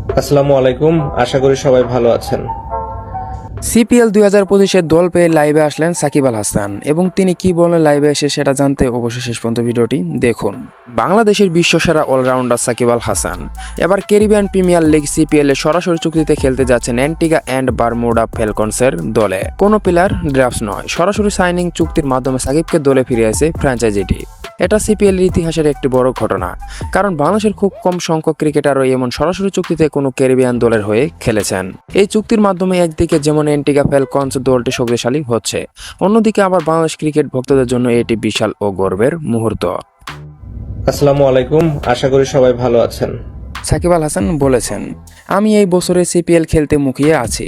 আসসালামু আলাইকুম, আশা করি সবাই ভালো আছেন। সিপিএল 2025-এর দল পেয়ে লাইভে আসলেন সাকিব আল হাসান এবং তিনি কি বললেন লাইভে এসে সেটা জানতে অবশ্যই শেষ পর্যন্ত ভিডিওটি দেখুন। বাংলাদেশের বিশ্বসেরা অলরাউন্ডার সাকিব আল হাসান এবার ক্যারিবিয়ান প্রিমিয়ার লিগ সিপিএল এ সরাসরি চুক্তিতে খেলতে যাচ্ছেন অ্যান্টিগা অ্যান্ড বারমুডা ফ্যালকনসের দলে। কোনো প্লেয়ার ড্রাফটস নয়, সরাসরি সাইনিং চুক্তির মাধ্যমে সাকিবকে দলে ফিরে আসে ফ্র্যাঞ্চাইজিটি। এটা সিপিএল এর ইতিহাসের একটি বড় ঘটনা, কারণ বাংলাদেশের খুব কম সংখ্যক ক্রিকেটারও এমন সরাসরি চুক্তিতে কোনো ক্যারিবিয়ান দলের হয়ে খেলেছেন। এই চুক্তির মাধ্যমে একদিকে যেমন অ্যান্টিগা ফ্যালকনস দলটি শক্তিশালী হচ্ছে, অন্যদিকে আবার বাংলাদেশ ক্রিকেট ভক্তদের জন্য এটি বিশাল ও গর্বের মুহূর্ত। আসসালামু আলাইকুম, আশা করি সবাই ভালো আছেন। সাকিব আল হাসান বলেছেন, আমি এই বছরে সিপিএল খেলতে মুখিয়ে আছি।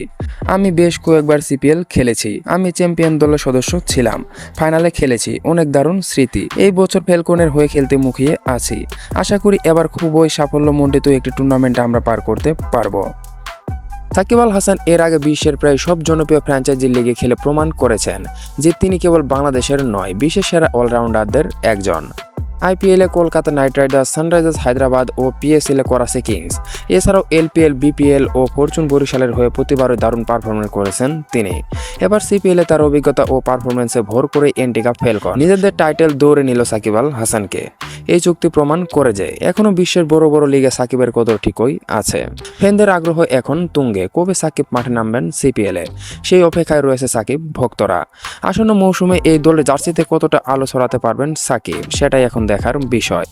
আমি বেশ কয়েকবার সিপিএল খেলেছি। আমি চ্যাম্পিয়ন দলের সদস্য ছিলাম, ফাইনালে খেলেছি, অনেক দারুণ স্মৃতি। এই বছর ফ্যালকনের হয়ে খেলতে মুখিয়ে আছি। আশা করি এবার খুবই সাফল্যমণ্ডিত একটি টুর্নামেন্ট আমরা পার করতে পারবো। সাকিব আল হাসান এর আগে বিশ্বের প্রায় সব জনপ্রিয় ফ্র্যাঞ্চাইজি লিগে খেলে প্রমাণ করেছেন যে তিনি কেবল বাংলাদেশের নয়, বিশ্বের সেরা অলরাউন্ডারদের একজন। আইপিএলে Kolkata Knight Riders, Sunrisers Hyderabad ও পিএসএলে করাচি কিংস, এছাড়াও এলপিএল, বিপিএল ও ফরচুন বরিশালের হয়ে প্রতিবারই দারুণ পারফরমেন্স করেছেন তিনি। এবার সিপিএলে তার অভিজ্ঞতা ও পারফরমেন্সে ভর করে অ্যান্টিগা ফ্যালকন নিজেদের টাইটেল দৌড়ে নিল সাকিব আল হাসানকে। এই চুক্তি প্রমাণ করে যে এখনো বিশ্বের বড় বড় লিগে সাকিবের কদর ঠিকই আছে। ফ্যানদের আগ্রহ এখন তুঙ্গে, কবে সাকিব মাঠে নামবেন সিপিএলে সেই অপেক্ষায় রয়েছে সাকিব ভক্তরা। আসন্ন মৌসুমে এই দলের জার্সিতে কতটা আলো ছড়াতে পারবেন সাকিব, সেটাই এখন দেখার বিষয়।